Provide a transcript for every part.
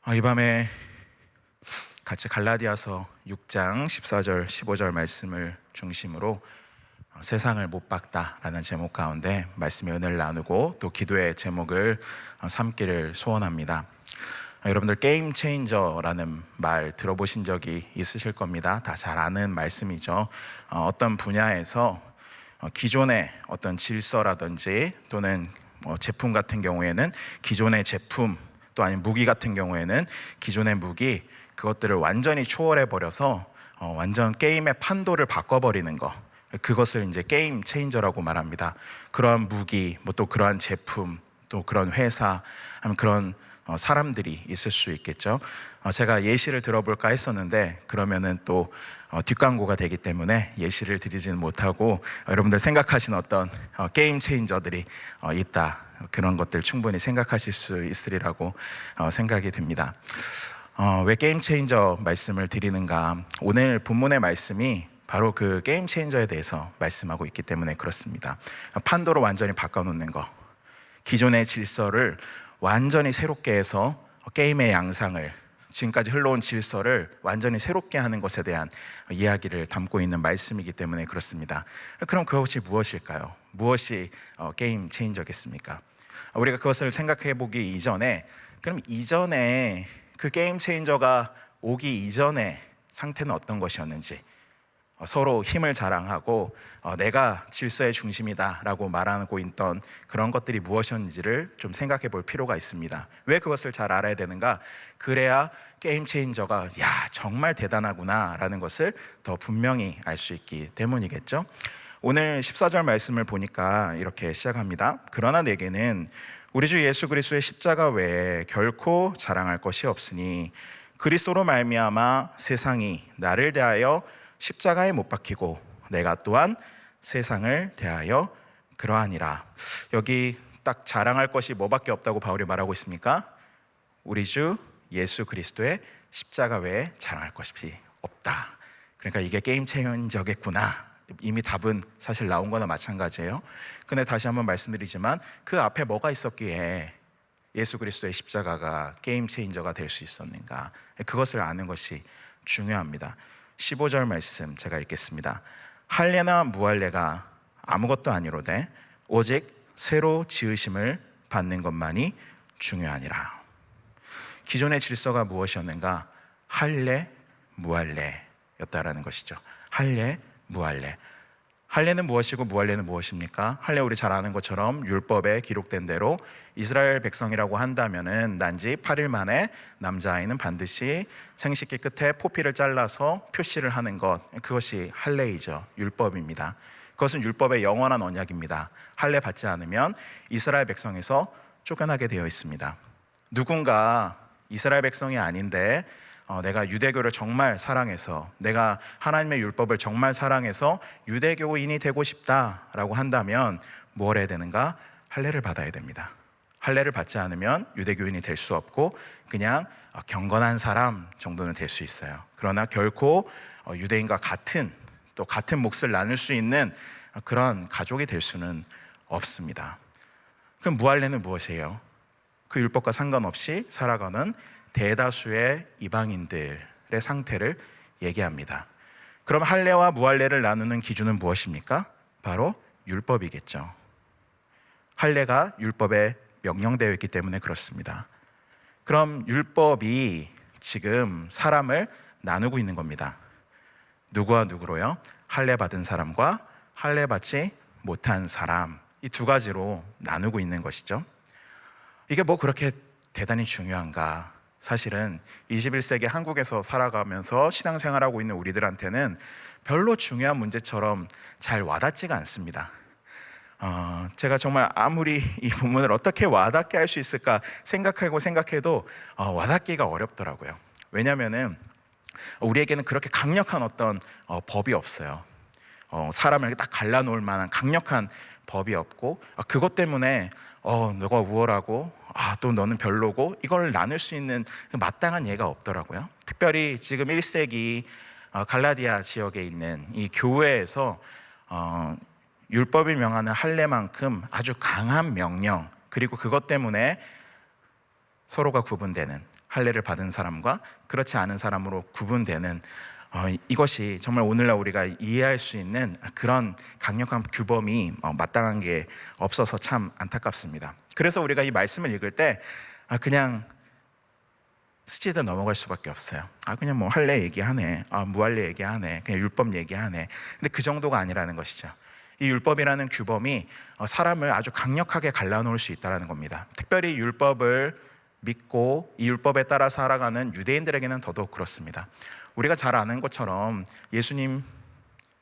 이 밤에 같이 갈라디아서 6장 14절 15절 말씀을 중심으로 세상을 못 박다라는 제목 가운데 말씀의 은혜를 나누고 또 기도의 제목을 삼기를 소원합니다. 여러분들 게임 체인저라는 말 들어보신 적이 있으실 겁니다. 다 잘 아는 말씀이죠. 어떤 분야에서 기존의 어떤 질서라든지 또는 제품 같은 경우에는 기존의 제품 또 아니면 무기 같은 경우에는 기존의 무기 그것들을 완전히 초월해 버려서 완전 게임의 판도를 바꿔버리는 것, 그것을 이제 게임 체인저라고 말합니다. 그러한 무기, 또 그러한 제품, 또 그런 회사, 아니면 그런 사람들이 있을 수 있겠죠. 제가 예시를 들어볼까 했었는데 그러면은 또 뒷광고가 되기 때문에 예시를 드리지는 못하고 여러분들 생각하신 어떤 게임 체인저들이 있다, 그런 것들 충분히 생각하실 수 있으리라고 생각이 듭니다. 왜 게임 체인저 말씀을 드리는가? 오늘 본문의 말씀이 바로 그 게임 체인저에 대해서 말씀하고 있기 때문에 그렇습니다. 판도를 완전히 바꿔놓는 것, 기존의 질서를 완전히 새롭게 해서 게임의 양상을, 지금까지 흘러온 질서를 완전히 새롭게 하는 것에 대한 이야기를 담고 있는 말씀이기 때문에 그렇습니다. 그럼 그것이 무엇일까요? 무엇이 게임 체인저겠습니까? 우리가 그것을 생각해 보기 이전에, 그럼 이전에 그 게임 체인저가 오기 이전의 상태는 어떤 것이었는지, 서로 힘을 자랑하고 내가 질서의 중심이다 라고 말하고 있던 그런 것들이 무엇이었는지를 좀 생각해 볼 필요가 있습니다. 왜 그것을 잘 알아야 되는가? 그래야 게임 체인저가 정말 대단하구나 라는 것을 더 분명히 알 수 있기 때문이겠죠. 오늘 14절 말씀을 보니까 이렇게 시작합니다. 그러나 내게는 우리 주 예수 그리스도의 십자가 외에 결코 자랑할 것이 없으니 그리스도로 말미암아 세상이 나를 대하여 십자가에 못 박히고 내가 또한 세상을 대하여 그러하니라. 여기 딱 자랑할 것이 뭐밖에 없다고 바울이 말하고 있습니까? 우리 주 예수 그리스도의 십자가 외에 자랑할 것이 없다. 그러니까 이게 게임 체인저겠구나. 이미 답은 사실 나온 거나 마찬가지예요. 근데 다시 한번 말씀드리지만 그 앞에 뭐가 있었기에 예수 그리스도의 십자가가 게임 체인저가 될 수 있었는가? 그것을 아는 것이 중요합니다. 15절 말씀 제가 읽겠습니다. 할례나 무할례가 아무것도 아니로되 오직 새로 지으심을 받는 것만이 중요하니라. 기존의 질서가 무엇이었는가? 할례, 무할례였다라는 것이죠. 할례, 무할례. 할례는 무엇이고 무할례는 무엇입니까? 할례 우리 잘 아는 것처럼 율법에 기록된 대로 이스라엘 백성이라고 한다면은 난지 8일 만에 남자아이는 반드시 생식기 끝에 포피를 잘라서 표시를 하는 것, 그것이 할례이죠. 율법입니다. 그것은 율법의 영원한 언약입니다. 할례 받지 않으면 이스라엘 백성에서 쫓겨나게 되어 있습니다. 누군가 이스라엘 백성이 아닌데 내가 유대교를 정말 사랑해서, 내가 하나님의 율법을 정말 사랑해서 유대교인이 되고 싶다라고 한다면 뭘 해야 되는가? 할례를 받아야 됩니다. 할례를 받지 않으면 유대교인이 될 수 없고 그냥 경건한 사람 정도는 될 수 있어요. 그러나 결코 유대인과 같은 몫을 나눌 수 있는 그런 가족이 될 수는 없습니다. 그럼 무할례는 무엇이에요? 그 율법과 상관없이 살아가는 대다수의 이방인들의 상태를 얘기합니다. 그럼 할례와 무할례를 나누는 기준은 무엇입니까? 바로 율법이겠죠. 할례가 율법에 명령되어 있기 때문에 그렇습니다. 그럼 율법이 지금 사람을 나누고 있는 겁니다. 누구와 누구로요? 할례 받은 사람과 할례 받지 못한 사람, 이 두 가지로 나누고 있는 것이죠. 이게 뭐 그렇게 대단히 중요한가? 사실은 21세기 한국에서 살아가면서 신앙생활하고 있는 우리들한테는 별로 중요한 문제처럼 잘 와닿지가 않습니다. 제가 정말 아무리 이 본문을 어떻게 와닿게 할 수 있을까 생각해도 와닿기가 어렵더라고요. 왜냐하면은 우리에게는 그렇게 강력한 어떤 법이 없어요. 사람을 딱 갈라놓을 만한 강력한 법이 없고, 그것 때문에 너가 우월하고 또 너는 별로고 이걸 나눌 수 있는 마땅한 예가 없더라고요. 특별히 지금 1세기 갈라디아 지역에 있는 이 교회에서 율법이 명하는 할례만큼 아주 강한 명령, 그리고 그것 때문에 서로가 구분되는, 할례를 받은 사람과 그렇지 않은 사람으로 구분되는 이것이 정말 오늘날 우리가 이해할 수 있는 그런 강력한 규범이 마땅한 게 없어서 참 안타깝습니다. 그래서 우리가 이 말씀을 읽을 때 그냥 스치듯 넘어갈 수밖에 없어요. 그냥 뭐 할례 얘기하네, 무할례 얘기하네, 그냥 율법 얘기하네. 근데 그 정도가 아니라는 것이죠. 이 율법이라는 규범이 사람을 아주 강력하게 갈라놓을 수 있다는 겁니다. 특별히 율법을 믿고 이 율법에 따라 살아가는 유대인들에게는 더더욱 그렇습니다. 우리가 잘 아는 것처럼 예수님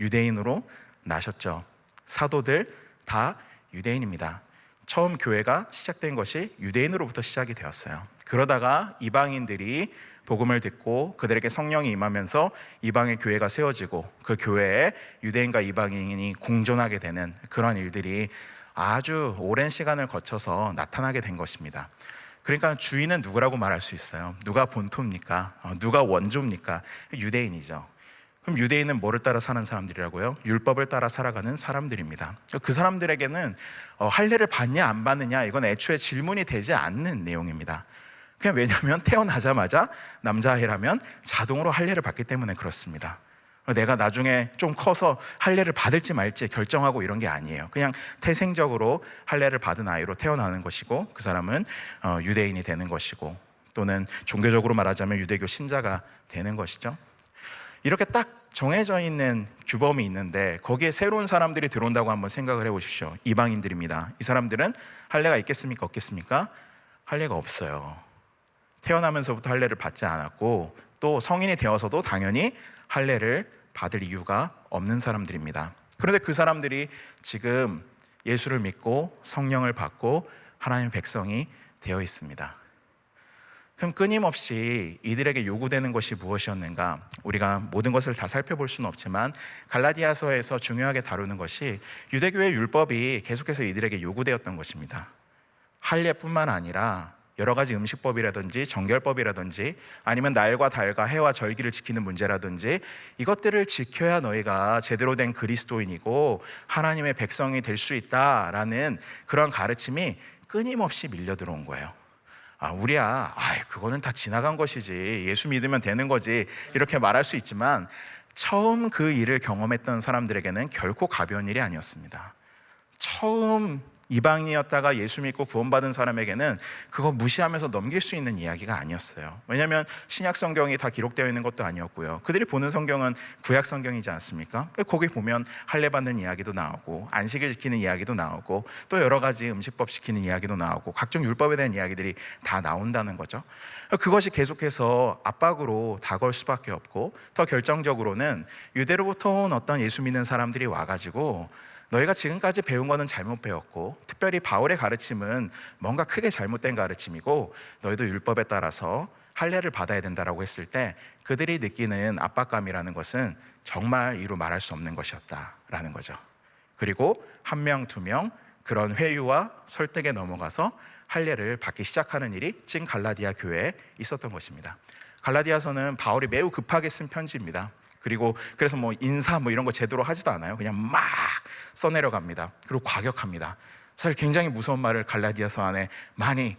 유대인으로 나셨죠. 사도들 다 유대인입니다. 처음 교회가 시작된 것이 유대인으로부터 시작이 되었어요. 그러다가 이방인들이 복음을 듣고 그들에게 성령이 임하면서 이방의 교회가 세워지고 그 교회에 유대인과 이방인이 공존하게 되는 그런 일들이 아주 오랜 시간을 거쳐서 나타나게 된 것입니다. 그러니까 주인은 누구라고 말할 수 있어요? 누가 본토입니까? 누가 원조입니까? 유대인이죠. 그럼 유대인은 뭐를 따라 사는 사람들이라고요? 율법을 따라 살아가는 사람들입니다. 그 사람들에게는 할례를 받냐 안 받느냐 이건 애초에 질문이 되지 않는 내용입니다. 그냥 왜냐하면 태어나자마자 남자아이라면 자동으로 할례를 받기 때문에 그렇습니다. 내가 나중에 좀 커서 할례를 받을지 말지 결정하고 이런 게 아니에요. 그냥 태생적으로 할례를 받은 아이로 태어나는 것이고 그 사람은 유대인이 되는 것이고 또는 종교적으로 말하자면 유대교 신자가 되는 것이죠. 이렇게 딱 정해져 있는 규범이 있는데 거기에 새로운 사람들이 들어온다고 한번 생각을 해보십시오. 이방인들입니다. 이 사람들은 할례가 있겠습니까? 없겠습니까? 할례가 없어요. 태어나면서부터 할례를 받지 않았고 또 성인이 되어서도 당연히 할례를 받을 이유가 없는 사람들입니다. 그런데 그 사람들이 지금 예수를 믿고 성령을 받고 하나님의 백성이 되어 있습니다. 그럼 끊임없이 이들에게 요구되는 것이 무엇이었는가? 우리가 모든 것을 다 살펴볼 수는 없지만 갈라디아서에서 중요하게 다루는 것이 유대교의 율법이 계속해서 이들에게 요구되었던 것입니다. 할례뿐만 아니라 여러 가지 음식법이라든지 정결법이라든지 아니면 날과 달과 해와 절기를 지키는 문제라든지 이것들을 지켜야 너희가 제대로 된 그리스도인이고 하나님의 백성이 될 수 있다라는 그런 가르침이 끊임없이 밀려 들어온 거예요. 우리야 그거는 다 지나간 것이지 예수 믿으면 되는 거지 이렇게 말할 수 있지만 처음 그 일을 경험했던 사람들에게는 결코 가벼운 일이 아니었습니다. 처음 이방인이었다가 예수 믿고 구원받은 사람에게는 그거 무시하면서 넘길 수 있는 이야기가 아니었어요. 왜냐하면 신약 성경이 다 기록되어 있는 것도 아니었고요. 그들이 보는 성경은 구약 성경이지 않습니까? 거기 보면 할례 받는 이야기도 나오고 안식일 지키는 이야기도 나오고 또 여러 가지 음식법 지키는 이야기도 나오고 각종 율법에 대한 이야기들이 다 나온다는 거죠. 그것이 계속해서 압박으로 다가올 수밖에 없고 더 결정적으로는 유대로부터 온 어떤 예수 믿는 사람들이 와가지고 너희가 지금까지 배운 거는 잘못 배웠고 특별히 바울의 가르침은 뭔가 크게 잘못된 가르침이고 너희도 율법에 따라서 할례를 받아야 된다라고 했을 때 그들이 느끼는 압박감이라는 것은 정말 이루 말할 수 없는 것이었다라는 거죠. 그리고 한 명, 두 명 그런 회유와 설득에 넘어가서 할례를 받기 시작하는 일이 지금 갈라디아 교회에 있었던 것입니다. 갈라디아서는 바울이 매우 급하게 쓴 편지입니다. 그리고 그래서 인사 이런 거 제대로 하지도 않아요. 그냥 막 써내려갑니다. 그리고 과격합니다. 사실 굉장히 무서운 말을 갈라디아서 안에 많이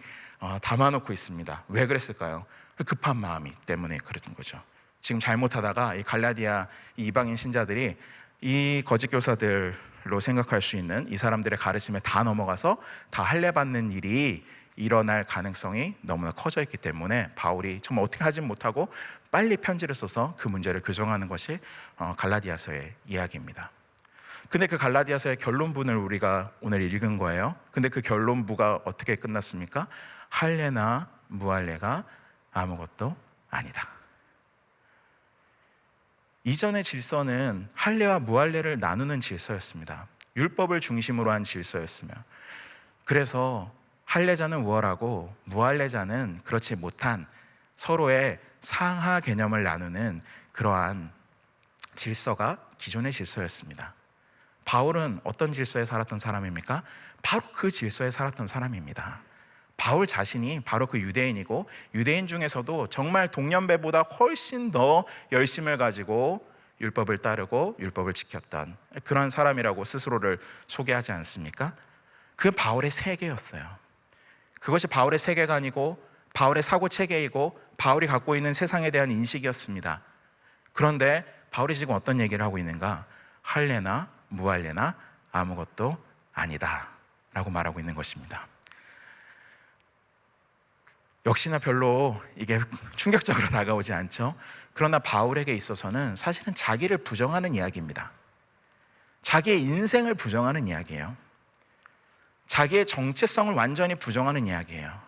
담아놓고 있습니다. 왜 그랬을까요? 급한 마음이 때문에 그랬던 거죠. 지금 잘못하다가 이 갈라디아 이방인 신자들이 이 거짓 교사들로 생각할 수 있는 이 사람들의 가르침에 다 넘어가서 다 할례 받는 일이 일어날 가능성이 너무나 커져 있기 때문에 바울이 정말 어떻게 하지 못하고 빨리 편지를 써서 그 문제를 교정하는 것이 갈라디아서의 이야기입니다. 근데 그 갈라디아서의 결론부를 우리가 오늘 읽은 거예요. 근데 그 결론부가 어떻게 끝났습니까? 할례나 무할례가 아무것도 아니다. 이전의 질서는 할례와 무할례를 나누는 질서였습니다. 율법을 중심으로 한 질서였으며 그래서 할례자는 우월하고 무할례자는 그렇지 못한 서로의 상하 개념을 나누는 그러한 질서가 기존의 질서였습니다. 바울은 어떤 질서에 살았던 사람입니까? 바로 그 질서에 살았던 사람입니다. 바울 자신이 바로 그 유대인이고 유대인 중에서도 정말 동년배보다 훨씬 더 열심을 가지고 율법을 따르고 율법을 지켰던 그런 사람이라고 스스로를 소개하지 않습니까? 그 바울의 세계였어요. 그것이 바울의 세계가 아니고 바울의 사고 체계이고 바울이 갖고 있는 세상에 대한 인식이었습니다. 그런데 바울이 지금 어떤 얘기를 하고 있는가? 할례나 무할례나 아무것도 아니다 라고 말하고 있는 것입니다. 역시나 별로 이게 충격적으로 다가오지 않죠. 그러나 바울에게 있어서는 사실은 자기를 부정하는 이야기입니다. 자기의 인생을 부정하는 이야기예요. 자기의 정체성을 완전히 부정하는 이야기예요.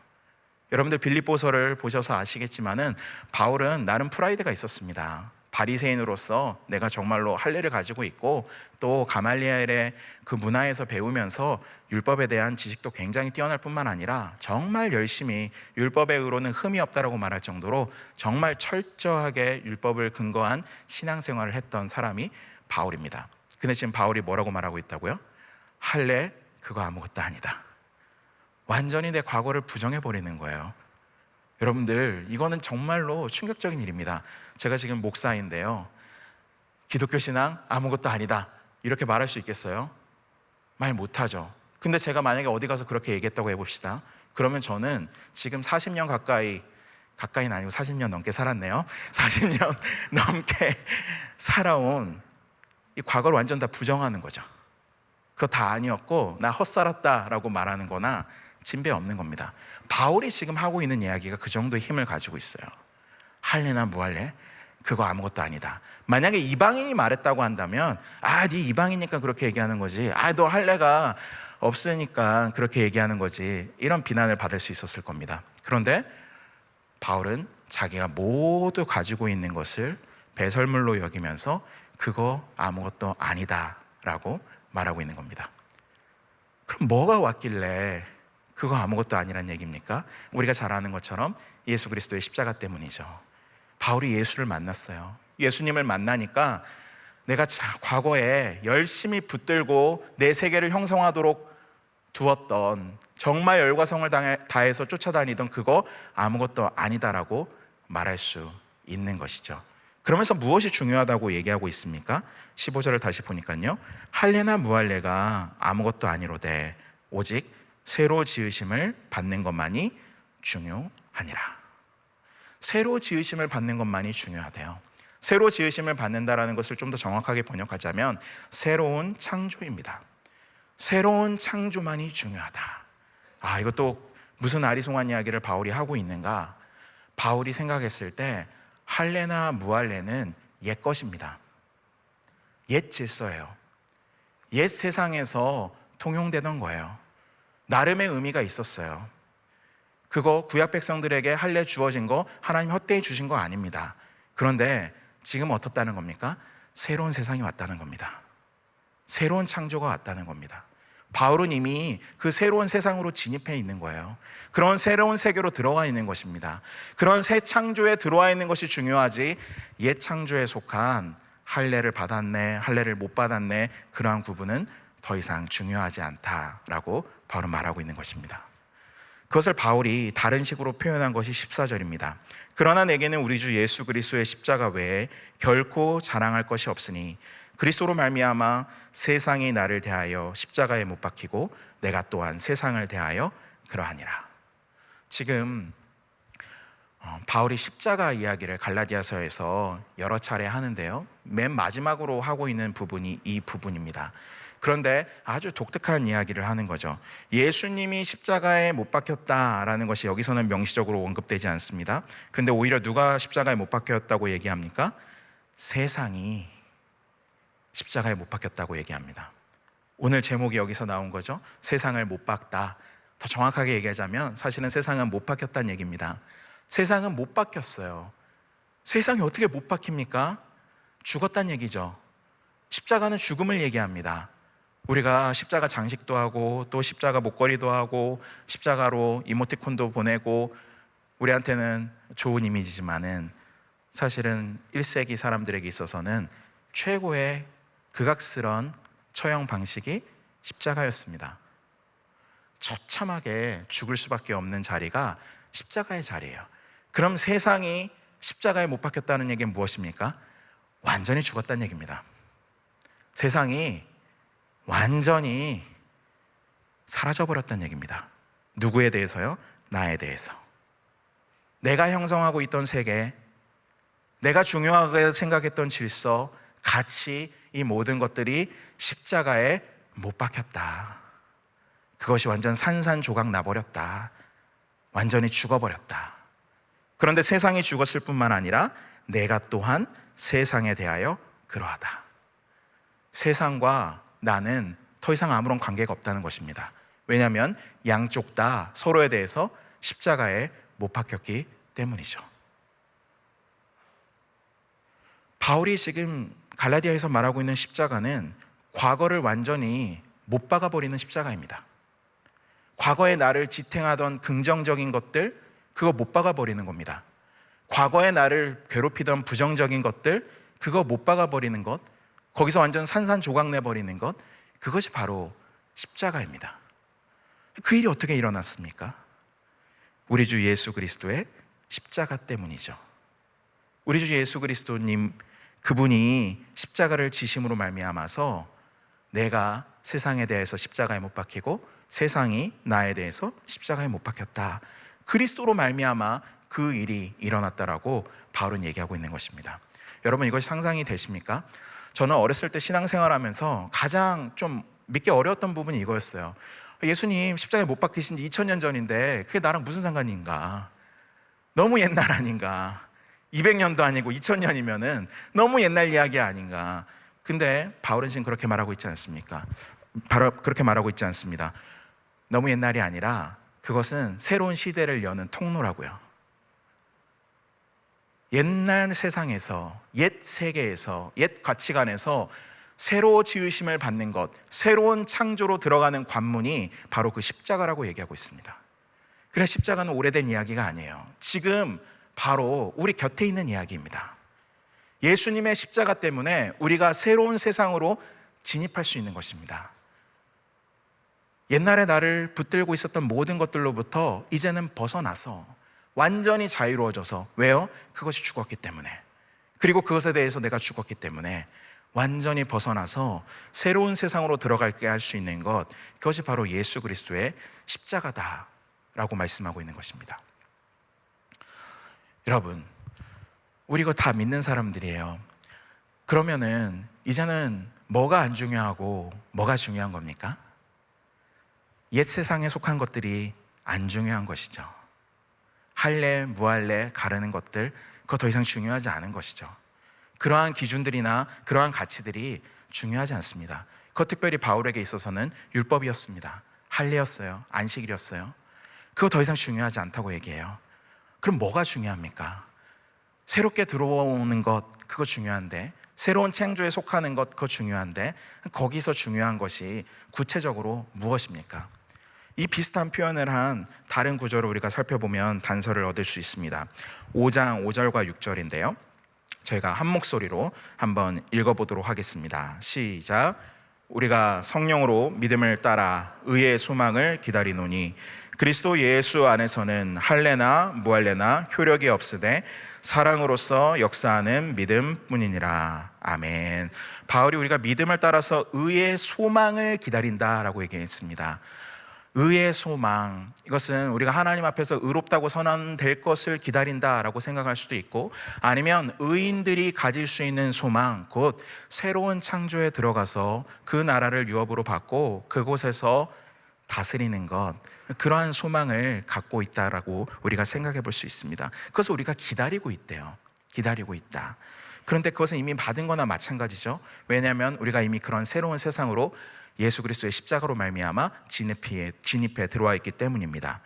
여러분들 빌립보서를 보셔서 아시겠지만은 바울은 나름 프라이드가 있었습니다. 바리새인으로서 내가 정말로 할례를 가지고 있고 또 가말리엘의 그 문화에서 배우면서 율법에 대한 지식도 굉장히 뛰어날 뿐만 아니라 정말 열심히 율법의 의로는 흠이 없다라고 말할 정도로 정말 철저하게 율법을 근거한 신앙생활을 했던 사람이 바울입니다. 근데 지금 바울이 뭐라고 말하고 있다고요? 할례 그거 아무것도 아니다. 완전히 내 과거를 부정해버리는 거예요. 여러분들 이거는 정말로 충격적인 일입니다. 제가 지금 목사인데요, 기독교 신앙 아무것도 아니다 이렇게 말할 수 있겠어요? 말 못하죠. 근데 제가 만약에 어디 가서 그렇게 얘기했다고 해봅시다. 그러면 저는 지금 40년 가까이는 아니고 40년 넘게 살았네요. 40년 넘게 살아온 이 과거를 완전 다 부정하는 거죠. 그거 다 아니었고 나 헛살았다라고 말하는 거나 진배 없는 겁니다. 바울이 지금 하고 있는 이야기가 그 정도의 힘을 가지고 있어요. 할례나 무할례 그거 아무것도 아니다. 만약에 이방인이 말했다고 한다면 네 이방이니까 그렇게 얘기하는 거지, 너 할례가 없으니까 그렇게 얘기하는 거지, 이런 비난을 받을 수 있었을 겁니다. 그런데 바울은 자기가 모두 가지고 있는 것을 배설물로 여기면서 그거 아무것도 아니다 라고 말하고 있는 겁니다. 그럼 뭐가 왔길래 그거 아무것도 아니란 얘기입니까? 우리가 잘 아는 것처럼 예수 그리스도의 십자가 때문이죠. 바울이 예수를 만났어요. 예수님을 만나니까 내가 과거에 열심히 붙들고 내 세계를 형성하도록 두었던, 정말 열과 성을 다해서 쫓아다니던 그거 아무것도 아니다라고 말할 수 있는 것이죠. 그러면서 무엇이 중요하다고 얘기하고 있습니까? 15절을 다시 보니까요, 할례나 무할례가 아무것도 아니로되 오직 새로 지으심을 받는 것만이 중요하니라. 새로 지으심을 받는 것만이 중요하대요. 새로 지으심을 받는다라는 것을 좀 더 정확하게 번역하자면 새로운 창조입니다. 새로운 창조만이 중요하다. 이것도 무슨 아리송한 이야기를 바울이 하고 있는가? 바울이 생각했을 때 할례나 무할례는 옛 것입니다. 옛 질서예요. 옛 세상에서 통용되던 거예요. 나름의 의미가 있었어요. 그거 구약 백성들에게 할례 주어진 거 하나님 헛되이 주신 거 아닙니다. 그런데 지금 어떻다는 겁니까? 새로운 세상이 왔다는 겁니다. 새로운 창조가 왔다는 겁니다. 바울은 이미 그 새로운 세상으로 진입해 있는 거예요. 그런 새로운 세계로 들어와 있는 것입니다. 그런 새 창조에 들어와 있는 것이 중요하지, 옛 창조에 속한 할례를 받았네, 할례를 못 받았네, 그러한 구분은 더 이상 중요하지 않다라고 바울은 말하고 있는 것입니다. 그것을 바울이 다른 식으로 표현한 것이 14절입니다. 그러나 내게는 우리 주 예수 그리스도의 십자가 외에 결코 자랑할 것이 없으니 그리스도로 말미암아 세상이 나를 대하여 십자가에 못 박히고 내가 또한 세상을 대하여 그러하니라. 지금 바울이 십자가 이야기를 갈라디아서에서 여러 차례 하는데요, 맨 마지막으로 하고 있는 부분이 이 부분입니다. 그런데 아주 독특한 이야기를 하는 거죠. 예수님이 십자가에 못 박혔다라는 것이 여기서는 명시적으로 언급되지 않습니다. 근데 오히려 누가 십자가에 못 박혔다고 얘기합니까? 세상이 십자가에 못 박혔다고 얘기합니다. 오늘 제목이 여기서 나온 거죠. 세상을 못 박다. 더 정확하게 얘기하자면 사실은 세상은 못 박혔다는 얘기입니다. 세상은 못 박혔어요. 세상이 어떻게 못 박힙니까? 죽었다는 얘기죠. 십자가는 죽음을 얘기합니다. 우리가 십자가 장식도 하고 또 십자가 목걸이도 하고 십자가로 이모티콘도 보내고 우리한테는 좋은 이미지지만은 사실은 1세기 사람들에게 있어서는 최고의 극악스러운 처형 방식이 십자가였습니다. 처참하게 죽을 수밖에 없는 자리가 십자가의 자리예요. 그럼 세상이 십자가에 못 박혔다는 얘기는 무엇입니까? 완전히 죽었다는 얘기입니다. 세상이 완전히 사라져버렸다는 얘기입니다. 누구에 대해서요? 나에 대해서. 내가 형성하고 있던 세계, 내가 중요하게 생각했던 질서, 가치, 이 모든 것들이 십자가에 못 박혔다. 그것이 완전 산산조각 나버렸다. 완전히 죽어버렸다. 그런데 세상이 죽었을 뿐만 아니라 내가 또한 세상에 대하여 그러하다. 세상과 나는 더 이상 아무런 관계가 없다는 것입니다. 왜냐하면 양쪽 다 서로에 대해서 십자가에 못 박혔기 때문이죠. 바울이 지금 갈라디아에서 말하고 있는 십자가는 과거를 완전히 못 박아버리는 십자가입니다. 과거에 나를 지탱하던 긍정적인 것들, 그거 못 박아버리는 겁니다. 과거에 나를 괴롭히던 부정적인 것들, 그거 못 박아버리는 것, 거기서 완전 산산조각 내버리는 것, 그것이 바로 십자가입니다. 그 일이 어떻게 일어났습니까? 우리 주 예수 그리스도의 십자가 때문이죠. 우리 주 예수 그리스도님, 그분이 십자가를 지심으로 말미암아서 내가 세상에 대해서 십자가에 못 박히고 세상이 나에 대해서 십자가에 못 박혔다. 그리스도로 말미암아 그 일이 일어났다라고 바울은 얘기하고 있는 것입니다. 여러분, 이것이 상상이 되십니까? 저는 어렸을 때 신앙생활하면서 가장 좀 믿기 어려웠던 부분이 이거였어요. 예수님 십자가에 못 박히신 지 2000년 전인데 그게 나랑 무슨 상관인가? 너무 옛날 아닌가? 200년도 아니고 2000년이면은 너무 옛날 이야기 아닌가? 근데 바울은 지금 그렇게 말하고 있지 않습니까? 바로 그렇게 말하고 있지 않습니다. 너무 옛날이 아니라 그것은 새로운 시대를 여는 통로라고요. 옛날 세상에서, 옛 세계에서, 옛 가치관에서 새로 지으심을 받는 것, 새로운 창조로 들어가는 관문이 바로 그 십자가라고 얘기하고 있습니다. 그래, 십자가는 오래된 이야기가 아니에요. 지금 바로 우리 곁에 있는 이야기입니다. 예수님의 십자가 때문에 우리가 새로운 세상으로 진입할 수 있는 것입니다. 옛날에 나를 붙들고 있었던 모든 것들로부터 이제는 벗어나서 완전히 자유로워져서, 왜요? 그것이 죽었기 때문에, 그리고 그것에 대해서 내가 죽었기 때문에 완전히 벗어나서 새로운 세상으로 들어가게 할 수 있는 것, 그것이 바로 예수 그리스도의 십자가다라고 말씀하고 있는 것입니다. 여러분, 우리 이거 다 믿는 사람들이에요. 그러면은 이제는 뭐가 안 중요하고 뭐가 중요한 겁니까? 옛 세상에 속한 것들이 안 중요한 것이죠. 할래 무할래 가르는 것들, 그거 더 이상 중요하지 않은 것이죠. 그러한 기준들이나 그러한 가치들이 중요하지 않습니다. 그것 특별히 바울에게 있어서는 율법이었습니다. 할례였어요. 안식일이었어요. 그거 더 이상 중요하지 않다고 얘기해요. 그럼 뭐가 중요합니까? 새롭게 들어오는 것, 그거 중요한데, 새로운 창조에 속하는 것, 그거 중요한데, 거기서 중요한 것이 구체적으로 무엇입니까? 이 비슷한 표현을 한 다른 구절을 우리가 살펴보면 단서를 얻을 수 있습니다. 5장 5절과 6절인데요. 저희가 한 목소리로 한번 읽어보도록 하겠습니다. 시작. 우리가 성령으로 믿음을 따라 의의 소망을 기다리노니 그리스도 예수 안에서는 할례나 무할례나 효력이 없으되 사랑으로서 역사하는 믿음뿐이니라. 아멘. 바울이 우리가 믿음을 따라서 의의 소망을 기다린다라고 얘기했습니다. 의의 소망, 이것은 우리가 하나님 앞에서 의롭다고 선언될 것을 기다린다라고 생각할 수도 있고, 아니면 의인들이 가질 수 있는 소망, 곧 새로운 창조에 들어가서 그 나라를 유업으로 받고 그곳에서 다스리는 것, 그러한 소망을 갖고 있다라고 우리가 생각해 볼 수 있습니다. 그것을 우리가 기다리고 있대요. 기다리고 있다. 그런데 그것은 이미 받은 거나 마찬가지죠. 왜냐하면 우리가 이미 그런 새로운 세상으로 예수 그리스도의 십자가로 말미암아 진입해 들어와 있기 때문입니다.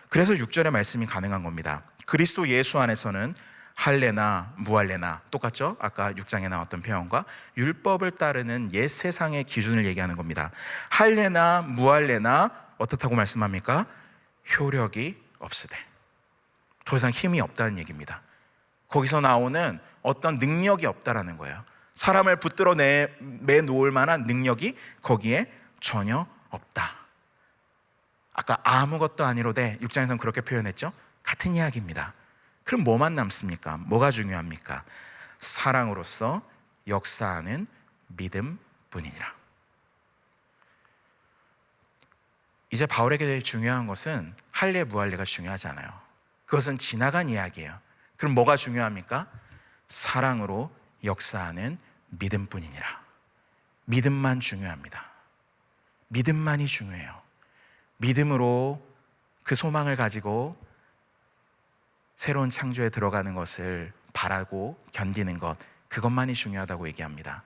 그래서 6절의 말씀이 가능한 겁니다. 그리스도 예수 안에서는 할례나 무할례나, 똑같죠? 아까 6장에 나왔던 표현과 율법을 따르는 옛 세상의 기준을 얘기하는 겁니다. 할례나 무할례나 어떻다고 말씀합니까? 효력이 없으되, 더 이상 힘이 없다는 얘기입니다. 거기서 나오는 어떤 능력이 없다라는 거예요. 사람을 붙들어 매놓을 만한 능력이 거기에 전혀 없다. 아까 아무것도 아니로되 6장에서는 그렇게 표현했죠. 같은 이야기입니다. 그럼 뭐만 남습니까? 뭐가 중요합니까? 사랑으로서 역사하는 믿음뿐이니라. 이제 바울에게 중요한 것은 할례 무할례가 중요하지 않아요. 그것은 지나간 이야기예요. 그럼 뭐가 중요합니까? 사랑으로 역사하는 믿음뿐이니라. 믿음만 중요합니다. 믿음만이 중요해요. 믿음으로 그 소망을 가지고 새로운 창조에 들어가는 것을 바라고 견디는 것, 그것만이 중요하다고 얘기합니다.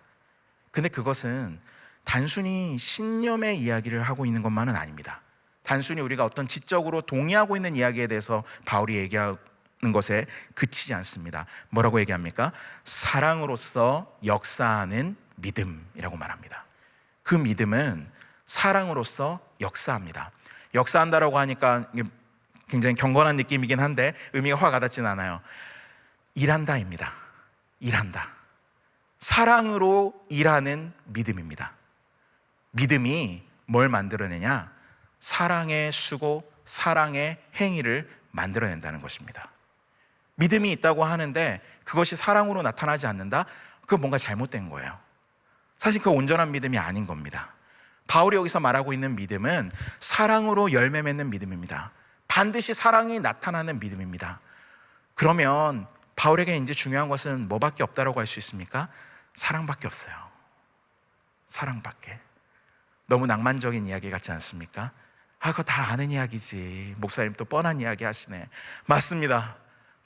근데 그것은 단순히 신념의 이야기를 하고 있는 것만은 아닙니다. 단순히 우리가 어떤 지적으로 동의하고 있는 이야기에 대해서 바울이 얘기하는 것에 그치지 않습니다. 뭐라고 얘기합니까? 사랑으로서 역사하는 믿음이라고 말합니다. 그 믿음은 사랑으로서 역사합니다. 역사한다라고 하니까 굉장히 경건한 느낌이긴 한데 의미가 확 와닿진 않아요. 일한다입니다. 일한다. 사랑으로 일하는 믿음입니다. 믿음이 뭘 만들어내냐? 사랑의 수고, 사랑의 행위를 만들어낸다는 것입니다. 믿음이 있다고 하는데 그것이 사랑으로 나타나지 않는다? 그건 뭔가 잘못된 거예요. 사실 그 온전한 믿음이 아닌 겁니다. 바울이 여기서 말하고 있는 믿음은 사랑으로 열매 맺는 믿음입니다. 반드시 사랑이 나타나는 믿음입니다. 그러면 바울에게 이제 중요한 것은 뭐밖에 없다라고 할 수 있습니까? 사랑밖에 없어요. 사랑밖에. 너무 낭만적인 이야기 같지 않습니까? 그거 다 아는 이야기지. 목사님 또 뻔한 이야기 하시네. 맞습니다.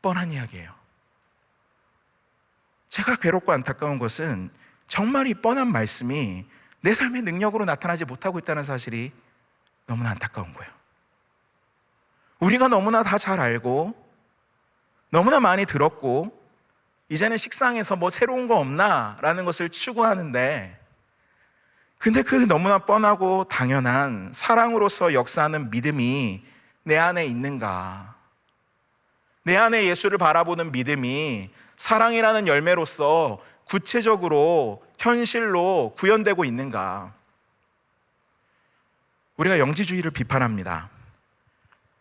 뻔한 이야기예요. 제가 괴롭고 안타까운 것은 정말 이 뻔한 말씀이 내 삶의 능력으로 나타나지 못하고 있다는 사실이 너무나 안타까운 거예요. 우리가 너무나 다 잘 알고 너무나 많이 들었고 이제는 식상에서 뭐 새로운 거 없나? 라는 것을 추구하는데, 근데 그 너무나 뻔하고 당연한 사랑으로서 역사하는 믿음이 내 안에 있는가? 내 안에 예수를 바라보는 믿음이 사랑이라는 열매로서 구체적으로 현실로 구현되고 있는가? 우리가 영지주의를 비판합니다.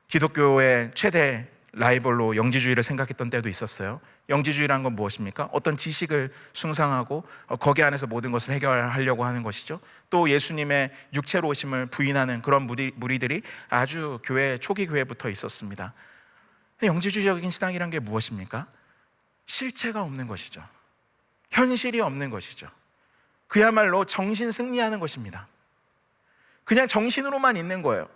기독교의 최대 라이벌로 영지주의를 생각했던 때도 있었어요. 영지주의라는 건 무엇입니까? 어떤 지식을 숭상하고 거기 안에서 모든 것을 해결하려고 하는 것이죠. 또 예수님의 육체로 오심을 부인하는 그런 무리들이 아주 초기 교회부터 있었습니다. 영지주의적인 신앙이란 게 무엇입니까? 실체가 없는 것이죠. 현실이 없는 것이죠. 그야말로 정신 승리하는 것입니다. 그냥 정신으로만 있는 거예요.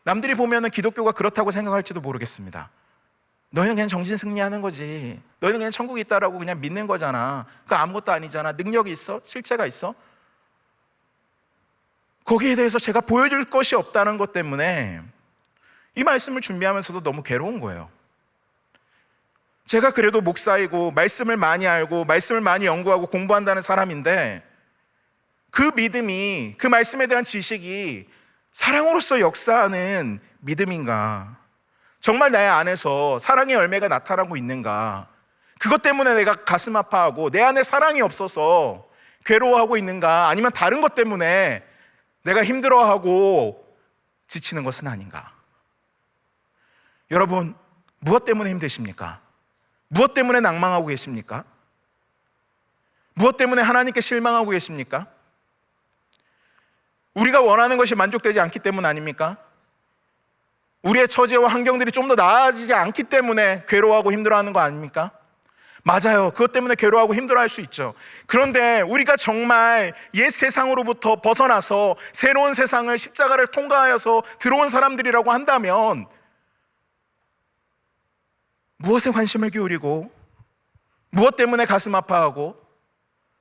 남들이 보면 기독교가 그렇다고 생각할지도 모르겠습니다. 너희는 그냥 정신 승리하는 거지. 너희는 그냥 천국이 있다라고 그냥 믿는 거잖아. 그거 아무것도 아니잖아. 능력이 있어? 실체가 있어? 거기에 대해서 제가 보여줄 것이 없다는 것 때문에 이 말씀을 준비하면서도 너무 괴로운 거예요. 제가 그래도 목사이고 말씀을 많이 알고 말씀을 많이 연구하고 공부한다는 사람인데 그 믿음이, 그 말씀에 대한 지식이 사랑으로서 역사하는 믿음인가? 정말 나의 안에서 사랑의 열매가 나타나고 있는가? 그것 때문에 내가 가슴 아파하고 내 안에 사랑이 없어서 괴로워하고 있는가? 아니면 다른 것 때문에 내가 힘들어하고 지치는 것은 아닌가? 여러분, 무엇 때문에 힘드십니까? 무엇 때문에 낭망하고 계십니까? 무엇 때문에 하나님께 실망하고 계십니까? 우리가 원하는 것이 만족되지 않기 때문 아닙니까? 우리의 처지와 환경들이 좀 더 나아지지 않기 때문에 괴로워하고 힘들어하는 거 아닙니까? 맞아요. 그것 때문에 괴로워하고 힘들어할 수 있죠. 그런데 우리가 정말 옛 세상으로부터 벗어나서 새로운 세상을, 십자가를 통과하여서 들어온 사람들이라고 한다면 무엇에 관심을 기울이고 무엇 때문에 가슴 아파하고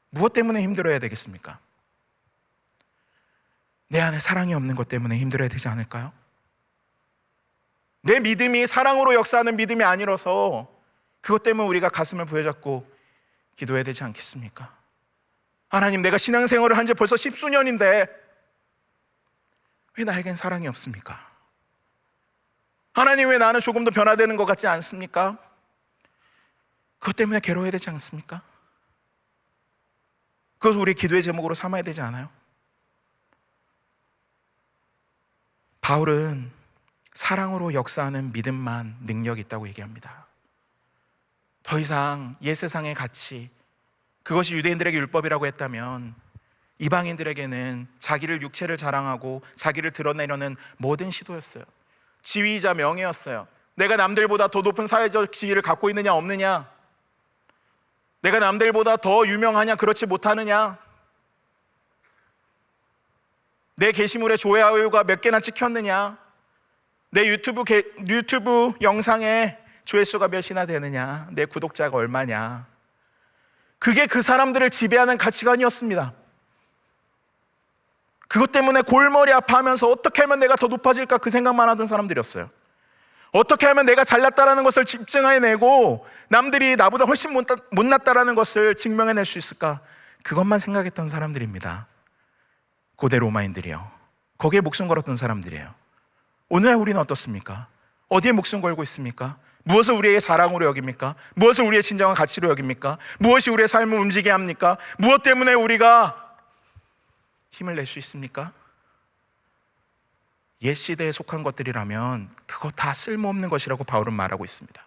무엇 때문에 힘들어야 되겠습니까? 내 안에 사랑이 없는 것 때문에 힘들어야 되지 않을까요? 내 믿음이 사랑으로 역사하는 믿음이 아니라서 그것 때문에 우리가 가슴을 부여잡고 기도해야 되지 않겠습니까? 하나님, 내가 신앙생활을 한 지 벌써 10수년인데 왜 나에겐 사랑이 없습니까? 하나님, 왜 나는 조금 더 변화되는 것 같지 않습니까? 그것 때문에 괴로워야 되지 않습니까? 그것을 우리 기도의 제목으로 삼아야 되지 않아요? 바울은 사랑으로 역사하는 믿음만 능력이 있다고 얘기합니다. 더 이상 옛 세상의 가치, 그것이 유대인들에게 율법이라고 했다면 이방인들에게는 자기를 육체를 자랑하고 자기를 드러내려는 모든 시도였어요. 지위이자 명예였어요. 내가 남들보다 더 높은 사회적 지위를 갖고 있느냐 없느냐, 내가 남들보다 더 유명하냐 그렇지 못하느냐, 내 게시물에 좋아요가 몇 개나 찍혔느냐, 내 유튜브 영상에 조회수가 몇이나 되느냐, 내 구독자가 얼마냐, 그게 그 사람들을 지배하는 가치관이었습니다. 그것 때문에 골머리 아파하면서 어떻게 하면 내가 더 높아질까 그 생각만 하던 사람들이었어요. 어떻게 하면 내가 잘났다라는 것을 집증해내고 남들이 나보다 훨씬 못났다라는 것을 증명해낼 수 있을까, 그것만 생각했던 사람들입니다. 고대 로마인들이요, 거기에 목숨 걸었던 사람들이에요. 오늘날 우리는 어떻습니까? 어디에 목숨 걸고 있습니까? 무엇을 우리의 자랑으로 여깁니까? 무엇을 우리의 진정한 가치로 여깁니까? 무엇이 우리의 삶을 움직이게 합니까? 무엇 때문에 우리가 힘을 낼 수 있습니까? 옛 시대에 속한 것들이라면 그거 다 쓸모없는 것이라고 바울은 말하고 있습니다.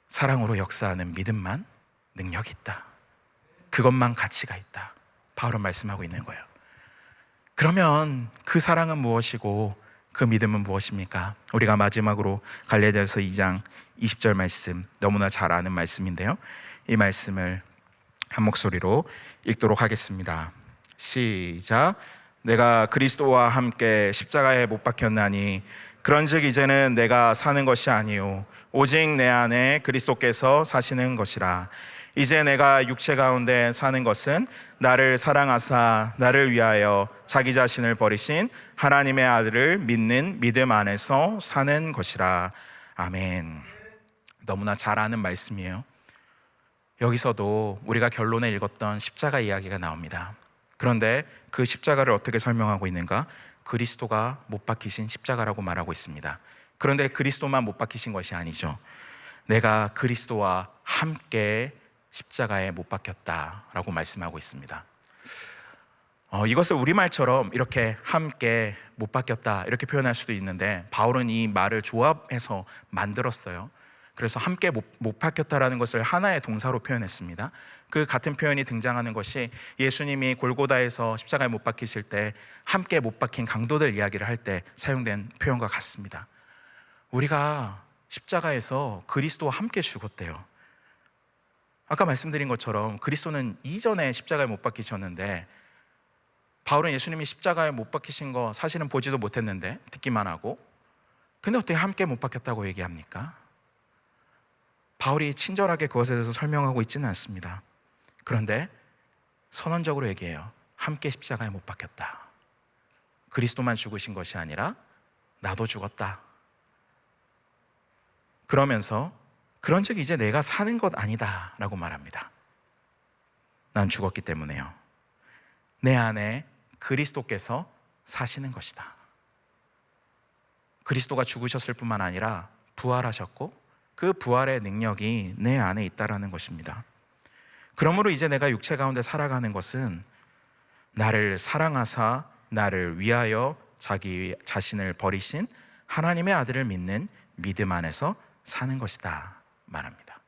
사랑으로 역사하는 믿음만 능력이 있다, 그것만 가치가 있다, 바울은 말씀하고 있는 거예요. 그러면 그 사랑은 무엇이고 그 믿음은 무엇입니까? 우리가 마지막으로 갈라디아서 2장 20절 말씀, 너무나 잘 아는 말씀인데요, 이 말씀을 한 목소리로 읽도록 하겠습니다. 시작. 내가 그리스도와 함께 십자가에 못 박혔나니 그런즉 이제는 내가 사는 것이 아니요 오직 내 안에 그리스도께서 사시는 것이라. 이제 내가 육체 가운데 사는 것은 나를 사랑하사 나를 위하여 자기 자신을 버리신 하나님의 아들을 믿는 믿음 안에서 사는 것이라. 아멘. 너무나 잘 아는 말씀이에요. 여기서도 우리가 결론에 읽었던 십자가 이야기가 나옵니다. 그런데 그 십자가를 어떻게 설명하고 있는가? 그리스도가 못 박히신 십자가라고 말하고 있습니다. 그런데 그리스도만 못 박히신 것이 아니죠. 내가 그리스도와 함께 십자가에 못 박혔다라고 말씀하고 있습니다. 이것을 우리말처럼 이렇게 함께 못 박혔다 이렇게 표현할 수도 있는데, 바울은 이 말을 조합해서 만들었어요. 그래서 함께 못 박혔다라는 것을 하나의 동사로 표현했습니다. 그 같은 표현이 등장하는 것이 예수님이 골고다에서 십자가에 못 박히실 때 함께 못 박힌 강도들 이야기를 할 때 사용된 표현과 같습니다. 우리가 십자가에서 그리스도와 함께 죽었대요. 아까 말씀드린 것처럼 그리스도는 이전에 십자가에 못 박히셨는데, 바울은 예수님이 십자가에 못 박히신 거 사실은 보지도 못했는데 듣기만 하고, 근데 어떻게 함께 못 박혔다고 얘기합니까? 바울이 친절하게 그것에 대해서 설명하고 있지는 않습니다. 그런데 선언적으로 얘기해요. 함께 십자가에 못 박혔다. 그리스도만 죽으신 것이 아니라 나도 죽었다. 그러면서 그런즉 이제 내가 사는 것 아니다 라고 말합니다. 난 죽었기 때문에요. 내 안에 그리스도께서 사시는 것이다. 그리스도가 죽으셨을 뿐만 아니라 부활하셨고 그 부활의 능력이 내 안에 있다라는 것입니다. 그러므로 이제 내가 육체 가운데 살아가는 것은 나를 사랑하사 나를 위하여 자기 자신을 버리신 하나님의 아들을 믿는 믿음 안에서 사는 것이다 말합니다.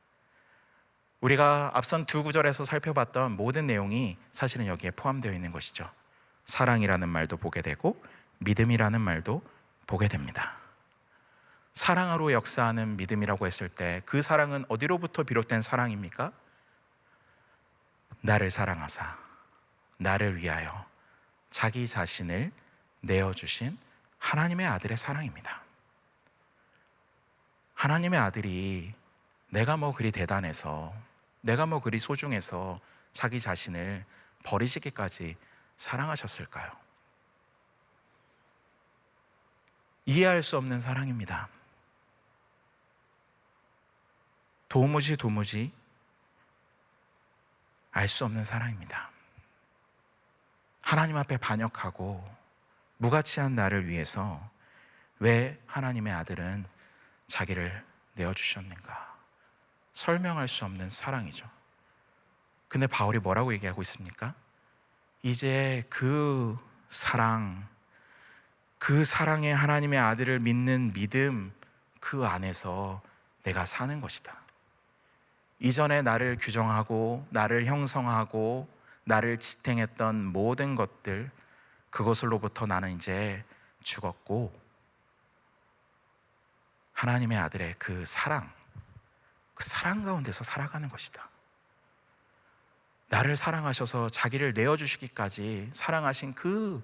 우리가 앞선 두 구절에서 살펴봤던 모든 내용이 사실은 여기에 포함되어 있는 것이죠. 사랑이라는 말도 보게 되고 믿음이라는 말도 보게 됩니다. 사랑으로 역사하는 믿음이라고 했을 때 그 사랑은 어디로부터 비롯된 사랑입니까? 나를 사랑하사 나를 위하여 자기 자신을 내어주신 하나님의 아들의 사랑입니다. 하나님의 아들이 내가 뭐 그리 대단해서, 내가 뭐 그리 소중해서 자기 자신을 버리시기까지 사랑하셨을까요? 이해할 수 없는 사랑입니다. 도무지 알 수 없는 사랑입니다. 하나님 앞에 반역하고 무가치한 나를 위해서 왜 하나님의 아들은 자기를 내어주셨는가? 설명할 수 없는 사랑이죠. 근데 바울이 뭐라고 얘기하고 있습니까? 이제 그 사랑, 그 사랑의 하나님의 아들을 믿는 믿음, 그 안에서 내가 사는 것이다. 이전에 나를 규정하고 나를 형성하고 나를 지탱했던 모든 것들, 그것으로부터 나는 이제 죽었고 하나님의 아들의 그 사랑 가운데서 살아가는 것이다. 나를 사랑하셔서 자기를 내어주시기까지 사랑하신 그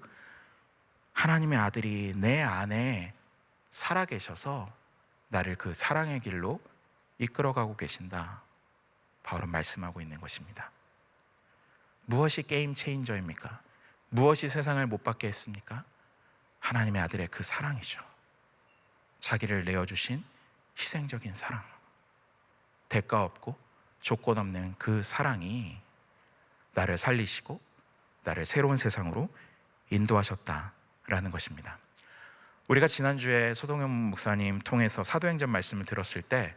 하나님의 아들이 내 안에 살아계셔서 나를 그 사랑의 길로 이끌어가고 계신다. 바울은 말씀하고 있는 것입니다. 무엇이 게임 체인저입니까? 무엇이 세상을 못 받게 했습니까? 하나님의 아들의 그 사랑이죠. 자기를 내어주신 희생적인 사랑, 대가 없고 조건 없는 그 사랑이 나를 살리시고 나를 새로운 세상으로 인도하셨다라는 것입니다. 우리가 지난주에 소동현 목사님 통해서 사도행전 말씀을 들었을 때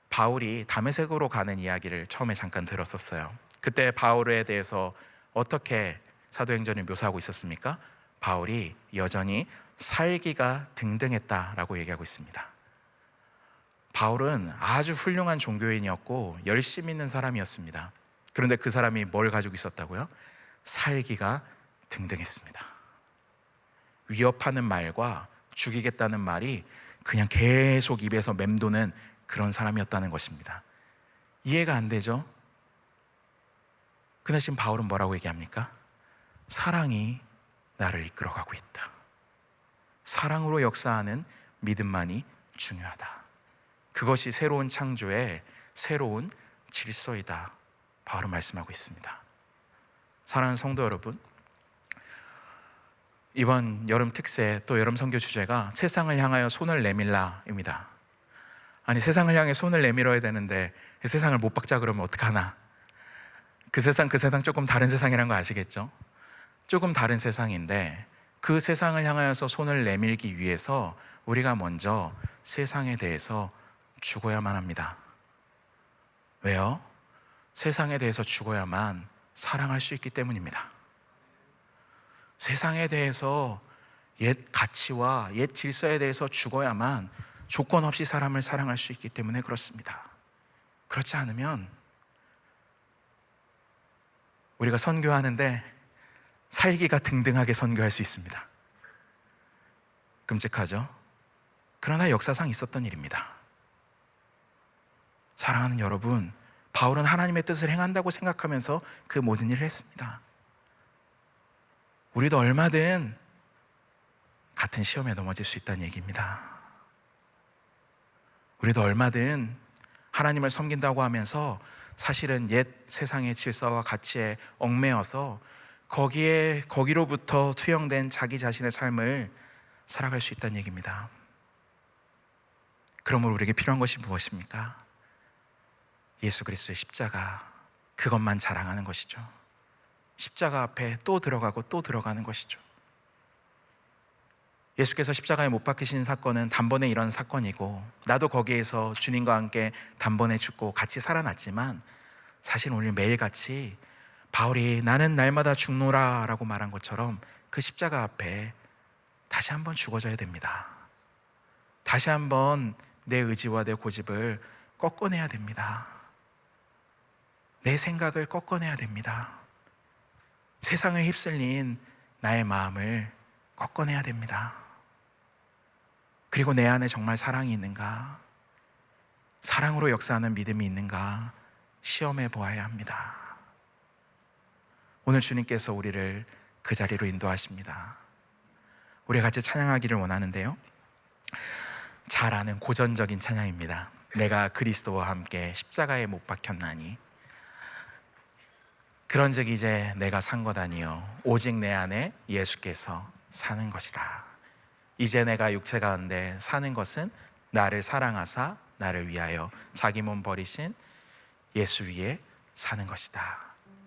바울이 다메섹으로 가는 이야기를 처음에 잠깐 들었었어요. 그때 바울에 대해서 어떻게 사도행전을 묘사하고 있었습니까? 바울이 여전히 살기가 등등했다라고 얘기하고 있습니다. 바울은 아주 훌륭한 종교인이었고 열심히 있는 사람이었습니다. 그런데 그 사람이 뭘 가지고 있었다고요? 살기가 등등했습니다. 위협하는 말과 죽이겠다는 말이 그냥 계속 입에서 맴도는 그런 사람이었다는 것입니다. 이해가 안 되죠? 근데 지금 바울은 뭐라고 얘기합니까? 사랑이 나를 이끌어가고 있다. 사랑으로 역사하는 믿음만이 중요하다. 그것이 새로운 창조의 새로운 질서이다. 바울은 말씀하고 있습니다. 사랑하는 성도 여러분, 이번 여름 특세 또 여름 선교 주제가 세상을 향하여 손을 내밀라입니다. 아니, 세상을 향해 손을 내밀어야 되는데 세상을 못 박자 그러면 어떡하나? 그 세상 조금 다른 세상이라는 거 아시겠죠? 조금 다른 세상인데 그 세상을 향하여서 손을 내밀기 위해서 우리가 먼저 세상에 대해서 죽어야만 합니다. 왜요? 세상에 대해서 죽어야만 사랑할 수 있기 때문입니다. 세상에 대해서 옛 가치와 옛 질서에 대해서 죽어야만 조건 없이 사람을 사랑할 수 있기 때문에 그렇습니다. 그렇지 않으면 우리가 선교하는데 살기가 등등하게 선교할 수 있습니다. 끔찍하죠? 그러나 역사상 있었던 일입니다. 사랑하는 여러분, 바울은 하나님의 뜻을 행한다고 생각하면서 그 모든 일을 했습니다. 우리도 얼마든 같은 시험에 넘어질 수 있다는 얘기입니다. 우리도 얼마든 하나님을 섬긴다고 하면서 사실은 옛 세상의 질서와 가치에 얽매여서 거기로부터 투영된 자기 자신의 삶을 살아갈 수 있다는 얘기입니다. 그러므로 우리에게 필요한 것이 무엇입니까? 예수 그리스도의 십자가, 그것만 자랑하는 것이죠. 십자가 앞에 또 들어가고 또 들어가는 것이죠. 예수께서 십자가에 못 박히신 사건은 단번에 일어난 사건이고 나도 거기에서 주님과 함께 단번에 죽고 같이 살아났지만 사실 오늘 매일같이 바울이 나는 날마다 죽노라 라고 말한 것처럼 그 십자가 앞에 다시 한번 죽어져야 됩니다. 다시 한번 내 의지와 내 고집을 꺾어내야 됩니다. 내 생각을 꺾어내야 됩니다. 세상에 휩쓸린 나의 마음을 꺾어내야 됩니다. 그리고 내 안에 정말 사랑이 있는가, 사랑으로 역사하는 믿음이 있는가 시험해 보아야 합니다. 오늘 주님께서 우리를 그 자리로 인도하십니다. 우리 같이 찬양하기를 원하는데요, 잘 아는 고전적인 찬양입니다. 내가 그리스도와 함께 십자가에 못 박혔나니 그런즉 이제 내가 산 것 아니요 오직 내 안에 예수께서 사는 것이다. 이제 내가 육체 가운데 사는 것은 나를 사랑하사 나를 위하여 자기 몸 버리신 예수 위에 사는 것이다.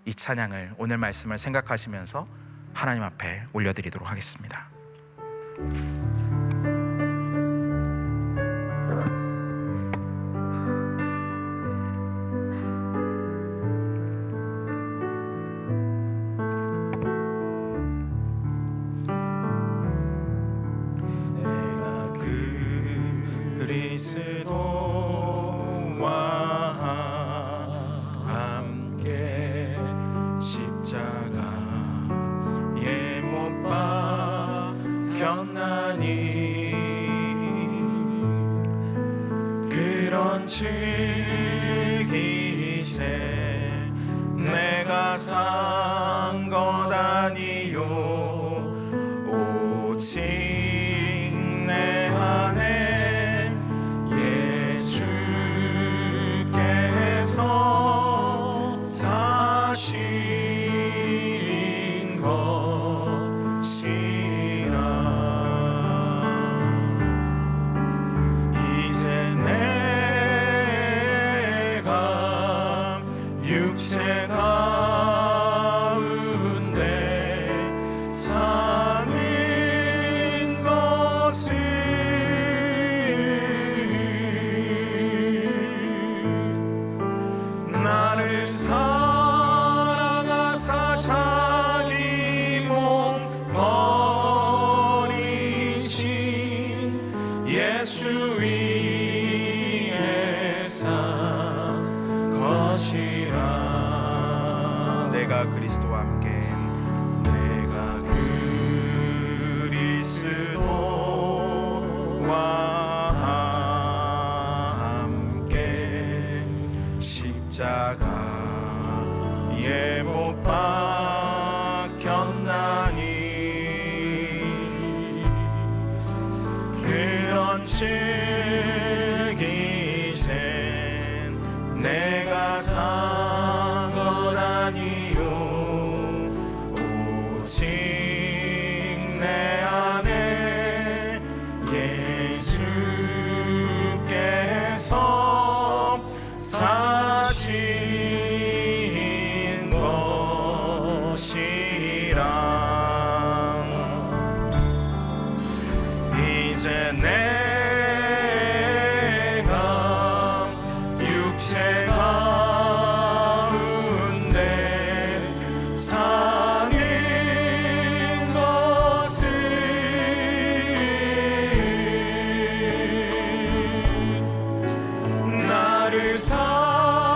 이 찬양을, 오늘 말씀을 생각하시면서 하나님 앞에 올려드리도록 하겠습니다. 십자가에 못 박혔나니 이제 내가 산 것 아니요 오직 내 안에 예수께서 사신 것이라. 이제 내가 육체 가운데 사는 것은 나를 사랑하사 자기 몸 버리신 예수 위에 산 것이라. 내가 그리스도와 함께 내가 그리스도와 함께 십자가에 못 박혔나니 그런즉 이젠 내가 산 것 아니요 오직 내 안에 예수께서 사신 것이라. 이제 내가 육체 가운데 사는 것은 나를 사랑하사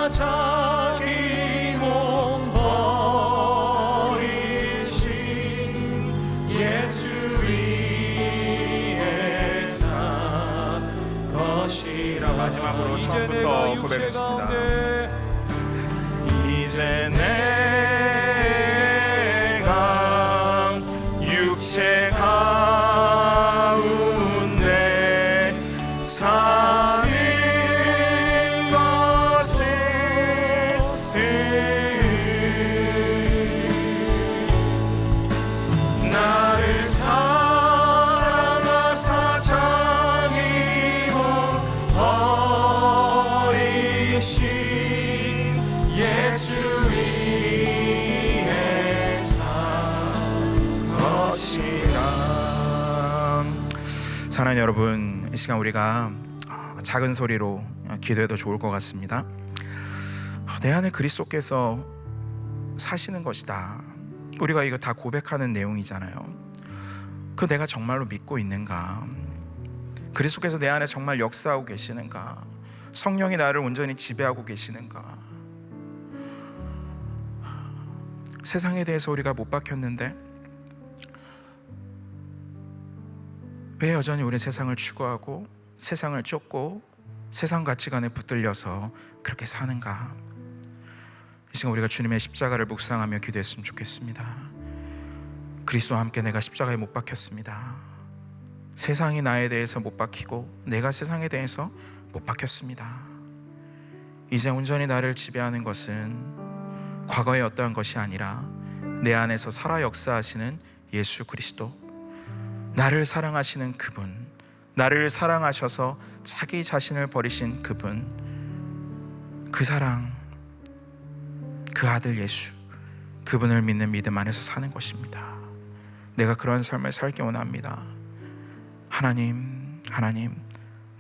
자기 몸 버리신 예수 위에 산 것이라. 마지막으로 처음부터 고백했습니다. 이제 내가 육체 가운데 사는 것은 나를 사랑하사 자기 몸 버리신 예수 위에 산 것이라. 사랑하는 여러분, 이 시간 우리가 작은 소리로 기도해도 좋을 것 같습니다. 내 안에 그리스도께서 사시는 것이다. 우리가 이거 다 고백하는 내용이잖아요. 그 내가 정말로 믿고 있는가? 그리스도께서 내 안에 정말 역사하고 계시는가? 성령이 나를 온전히 지배하고 계시는가? 세상에 대해서 우리가 못 박혔는데 왜 여전히 우리 세상을 추구하고 세상을 쫓고 세상 가치관에 붙들려서 그렇게 사는가? 이 시간 우리가 주님의 십자가를 묵상하며 기도했으면 좋겠습니다. 그리스도와 함께 내가 십자가에 못 박혔습니다. 세상이 나에 대해서 못 박히고 내가 세상에 대해서 못 박혔습니다. 이제 온전히 나를 지배하는 것은 과거의 어떠한 것이 아니라 내 안에서 살아 역사하시는 예수 그리스도, 나를 사랑하시는 그분, 나를 사랑하셔서 자기 자신을 버리신 그분, 그 사랑, 그 아들 예수, 그분을 믿는 믿음 안에서 사는 것입니다. 내가 그런 삶을 살기 원합니다. 하나님,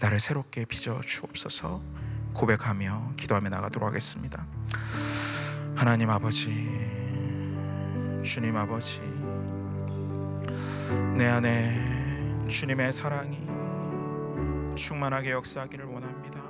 나를 새롭게 빚어 주옵소서. 고백하며 기도하며 나가도록 하겠습니다. 하나님 아버지, 주님 아버지, 내 안에 주님의 사랑이 충만하게 역사하기를 원합니다.